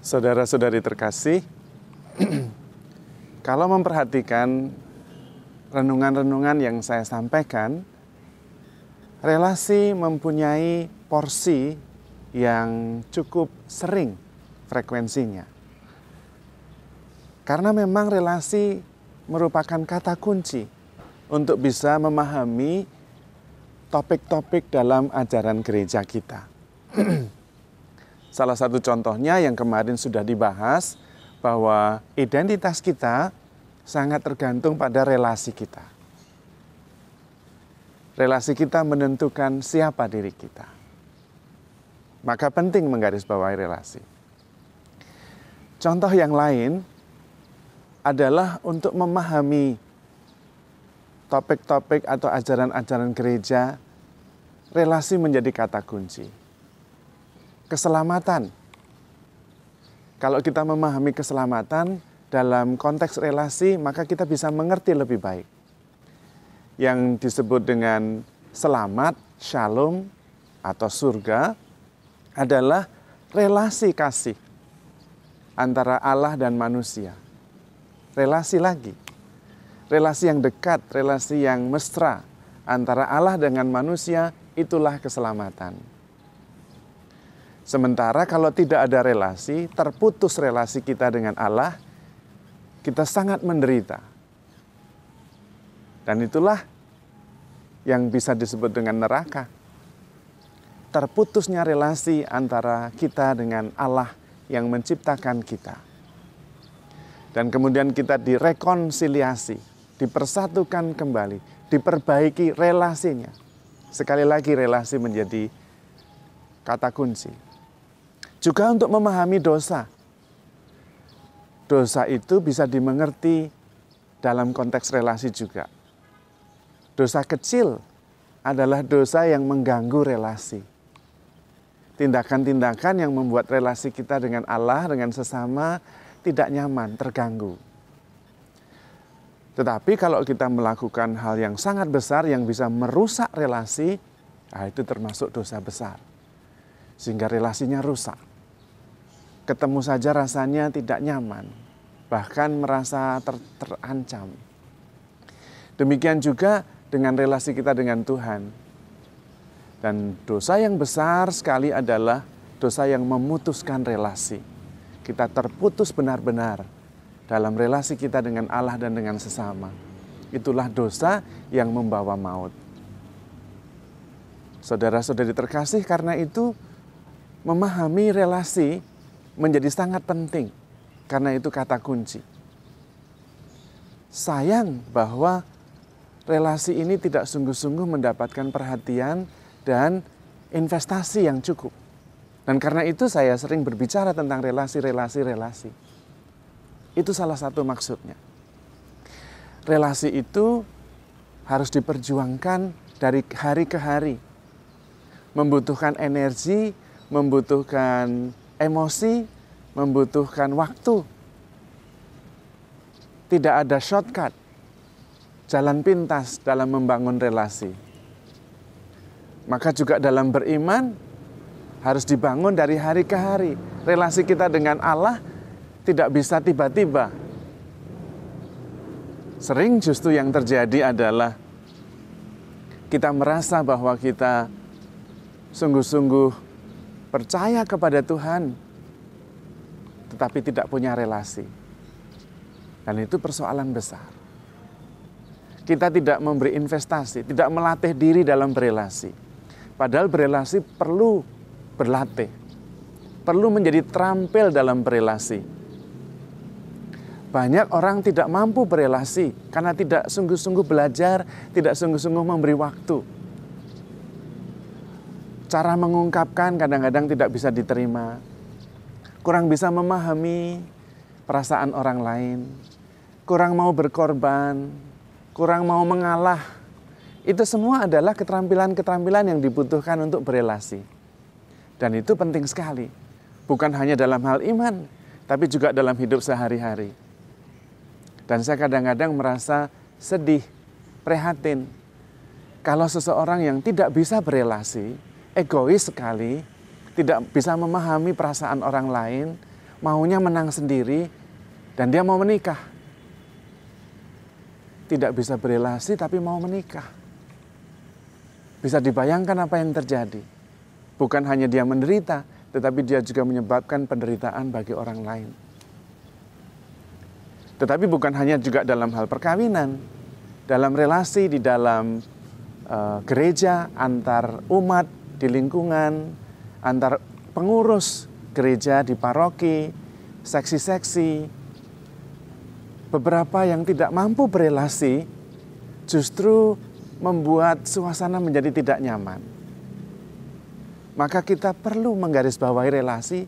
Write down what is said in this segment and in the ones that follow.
Saudara-saudari terkasih, kalau memperhatikan renungan-renungan yang saya sampaikan, relasi mempunyai porsi yang cukup sering frekuensinya. Karena memang relasi merupakan kata kunci untuk bisa memahami topik-topik dalam ajaran gereja kita. Salah satu contohnya yang kemarin sudah dibahas, bahwa identitas kita sangat tergantung pada relasi kita. Relasi kita menentukan siapa diri kita. Maka penting menggarisbawahi relasi. Contoh yang lain adalah untuk memahami topik-topik atau ajaran-ajaran gereja, relasi menjadi kata kunci. Keselamatan. Kalau kita memahami keselamatan dalam konteks relasi, maka kita bisa mengerti lebih baik. Yang disebut dengan selamat, shalom, atau surga adalah relasi kasih antara Allah dan manusia. Relasi lagi. Relasi yang dekat, relasi yang mesra antara Allah dengan manusia, itulah keselamatan. Sementara kalau tidak ada relasi, terputus relasi kita dengan Allah, kita sangat menderita. Dan itulah yang bisa disebut dengan neraka. Terputusnya relasi antara kita dengan Allah yang menciptakan kita. Dan kemudian kita direkonsiliasi, dipersatukan kembali, diperbaiki relasinya. Sekali lagi relasi menjadi kata kunci. Juga untuk memahami dosa. Dosa itu bisa dimengerti dalam konteks relasi juga. Dosa kecil adalah dosa yang mengganggu relasi. Tindakan-tindakan yang membuat relasi kita dengan Allah, dengan sesama tidak nyaman, terganggu. Tetapi kalau kita melakukan hal yang sangat besar yang bisa merusak relasi, itu termasuk dosa besar. Sehingga relasinya rusak. Ketemu saja rasanya tidak nyaman, bahkan merasa terancam. Demikian juga dengan relasi kita dengan Tuhan. Dan dosa yang besar sekali adalah dosa yang memutuskan relasi. Kita terputus benar-benar dalam relasi kita dengan Allah dan dengan sesama. Itulah dosa yang membawa maut. Saudara-saudari terkasih, karena itu memahami relasi menjadi sangat penting, karena itu kata kunci. Sayang bahwa relasi ini tidak sungguh-sungguh mendapatkan perhatian dan investasi yang cukup. Dan karena itu saya sering berbicara tentang relasi. Itu salah satu maksudnya. Relasi itu harus diperjuangkan dari hari ke hari. Membutuhkan energi, membutuhkan emosi, membutuhkan waktu. Tidak ada shortcut, jalan pintas dalam membangun relasi. Maka juga dalam beriman harus dibangun dari hari ke hari. Relasi kita dengan Allah tidak bisa tiba-tiba. Sering justru yang terjadi adalah kita merasa bahwa kita sungguh-sungguh percaya kepada Tuhan, tetapi tidak punya relasi. Dan itu persoalan besar. Kita tidak memberi investasi, tidak melatih diri dalam berelasi. Padahal berelasi perlu berlatih. Perlu menjadi terampil dalam berelasi. Banyak orang tidak mampu berelasi karena tidak sungguh-sungguh belajar, tidak sungguh-sungguh memberi waktu. Cara mengungkapkan kadang-kadang tidak bisa diterima. Kurang bisa memahami perasaan orang lain. Kurang mau berkorban. Kurang mau mengalah. Itu semua adalah keterampilan-keterampilan yang dibutuhkan untuk berelasi. Dan itu penting sekali. Bukan hanya dalam hal iman, tapi juga dalam hidup sehari-hari. Dan saya kadang-kadang merasa sedih, prihatin. Kalau seseorang yang tidak bisa berelasi, egois sekali, tidak bisa memahami perasaan orang lain, maunya menang sendiri, dan dia mau menikah. Tidak bisa berelasi tapi mau menikah. Bisa dibayangkan apa yang terjadi. Bukan hanya dia menderita, tetapi dia juga menyebabkan penderitaan bagi orang lain. Tetapi bukan hanya juga dalam hal perkawinan, dalam relasi di dalam gereja, antar umat di lingkungan, antar pengurus gereja di paroki, seksi-seksi. Beberapa yang tidak mampu berelasi justru membuat suasana menjadi tidak nyaman. Maka kita perlu menggarisbawahi relasi,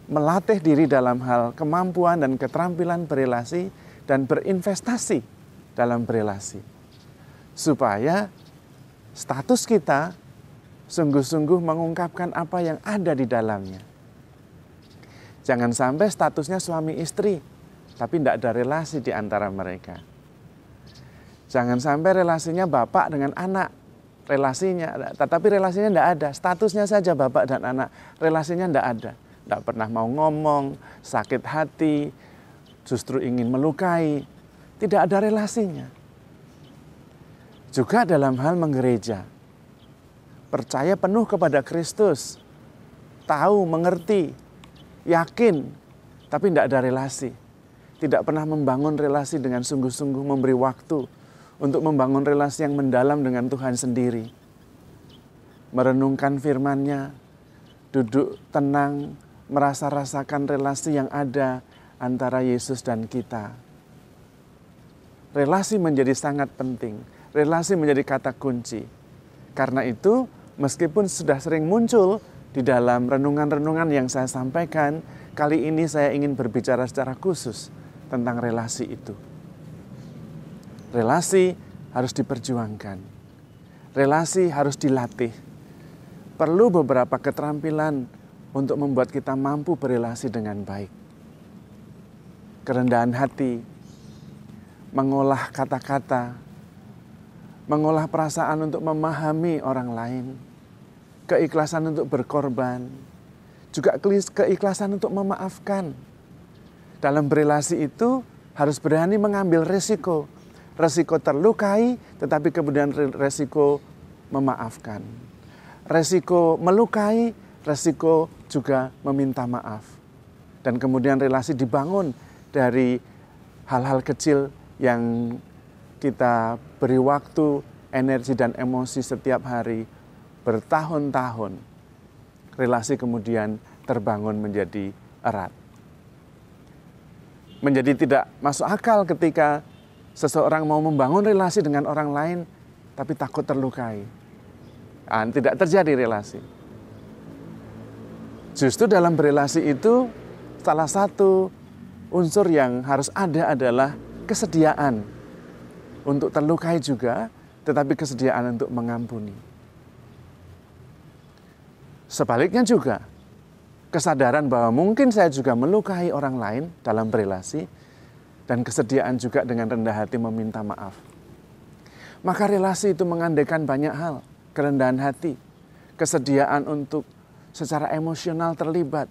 melatih diri dalam hal kemampuan dan keterampilan berelasi, dan berinvestasi dalam berelasi. Supaya status kita sungguh-sungguh mengungkapkan apa yang ada di dalamnya. Jangan sampai statusnya suami istri, tapi tidak ada relasi di antara mereka. Jangan sampai relasinya bapak dengan anak, tetapi relasinya tidak ada. Statusnya saja bapak dan anak, relasinya tidak ada. Tidak pernah mau ngomong, sakit hati, justru ingin melukai. Tidak ada relasinya. Juga dalam hal menggereja. Percaya penuh kepada Kristus. Tahu, mengerti, yakin, tapi tidak ada relasi. Tidak pernah membangun relasi dengan sungguh-sungguh, memberi waktu untuk membangun relasi yang mendalam dengan Tuhan sendiri. Merenungkan firman-Nya, duduk tenang, merasa-rasakan relasi yang ada antara Yesus dan kita. Relasi menjadi sangat penting. Relasi menjadi kata kunci. Karena itu, meskipun sudah sering muncul di dalam renungan-renungan yang saya sampaikan, kali ini saya ingin berbicara secara khusus tentang relasi itu. Relasi harus diperjuangkan. Relasi harus dilatih. Perlu beberapa keterampilan untuk membuat kita mampu berelasi dengan baik. Kerendahan hati, mengolah kata-kata, mengolah perasaan untuk memahami orang lain, keikhlasan untuk berkorban, juga keikhlasan untuk memaafkan. Dalam berelasi itu harus berani mengambil resiko. Resiko terlukai, tetapi kemudian resiko memaafkan. Resiko melukai, resiko juga meminta maaf. Dan kemudian relasi dibangun dari hal-hal kecil yang kita beri waktu, energi, dan emosi setiap hari bertahun-tahun. Relasi kemudian terbangun menjadi erat. Menjadi tidak masuk akal ketika seseorang mau membangun relasi dengan orang lain, tapi takut terlukai. Tidak terjadi relasi. Justru dalam berelasi itu, salah satu unsur yang harus ada adalah kesediaan untuk terlukai juga, tetapi kesediaan untuk mengampuni. Sebaliknya juga, kesadaran bahwa mungkin saya juga melukai orang lain dalam berelasi, dan kesediaan juga dengan rendah hati meminta maaf. Maka relasi itu mengandaikan banyak hal. Kerendahan hati, kesediaan untuk secara emosional terlibat,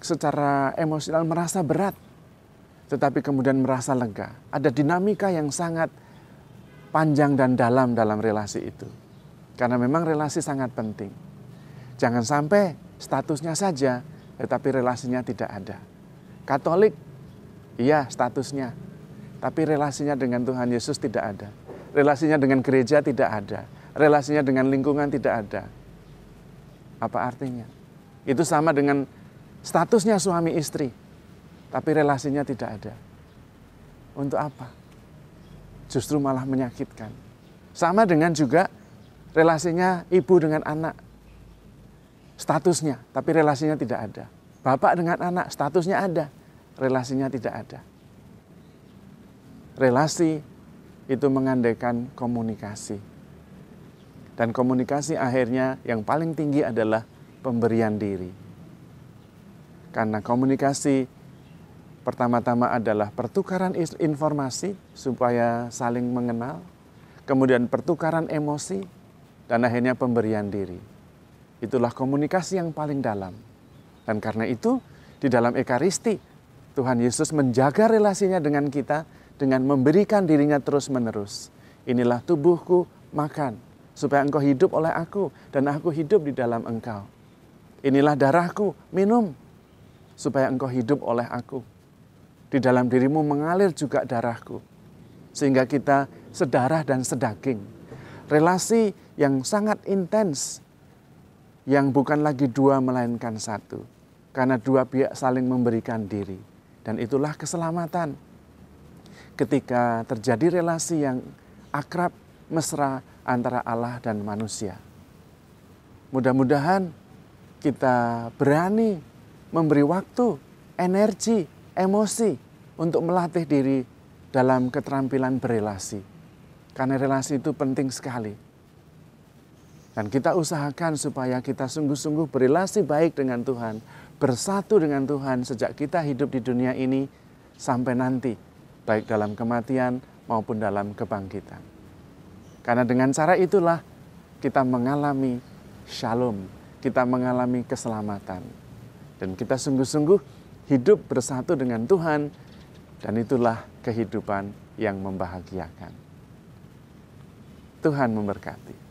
secara emosional merasa berat, tetapi kemudian merasa lega. Ada dinamika yang sangat panjang dan dalam relasi itu. Karena memang relasi sangat penting. Jangan sampai statusnya saja, tetapi relasinya tidak ada. Katolik, iya statusnya, tapi relasinya dengan Tuhan Yesus tidak ada. Relasinya dengan gereja tidak ada. Relasinya dengan lingkungan tidak ada. Apa artinya? Itu sama dengan statusnya suami istri, tapi relasinya tidak ada. Untuk apa? Justru malah menyakitkan. Sama dengan juga relasinya ibu dengan anak. Statusnya, tapi relasinya tidak ada. Bapak dengan anak, statusnya ada, relasinya tidak ada. Relasi itu mengandaikan komunikasi. Dan komunikasi akhirnya yang paling tinggi adalah pemberian diri. Karena komunikasi pertama-tama adalah pertukaran informasi supaya saling mengenal, kemudian pertukaran emosi, dan akhirnya pemberian diri. Itulah komunikasi yang paling dalam. Dan karena itu Di dalam Ekaristi, Tuhan Yesus menjaga relasinya dengan kita dengan memberikan dirinya terus-menerus. Inilah tubuhku, makan, supaya engkau hidup oleh aku dan aku hidup di dalam engkau. Inilah darahku, minum, supaya engkau hidup oleh aku. Di dalam dirimu mengalir juga darahku, sehingga kita sedarah dan sedaging. Relasi yang sangat intens, yang bukan lagi dua melainkan satu. Karena dua pihak saling memberikan diri. Dan itulah keselamatan. Ketika terjadi relasi yang akrab, mesra antara Allah dan manusia. Mudah-mudahan kita berani memberi waktu, energi, emosi untuk melatih diri dalam keterampilan berelasi. Karena relasi itu penting sekali. Dan kita usahakan supaya kita sungguh-sungguh berelasi baik dengan Tuhan, bersatu dengan Tuhan sejak kita hidup di dunia ini sampai nanti, baik dalam kematian maupun dalam kebangkitan. Karena dengan cara itulah kita mengalami shalom, kita mengalami keselamatan. Dan kita sungguh-sungguh hidup bersatu dengan Tuhan, dan itulah kehidupan yang membahagiakan. Tuhan memberkati.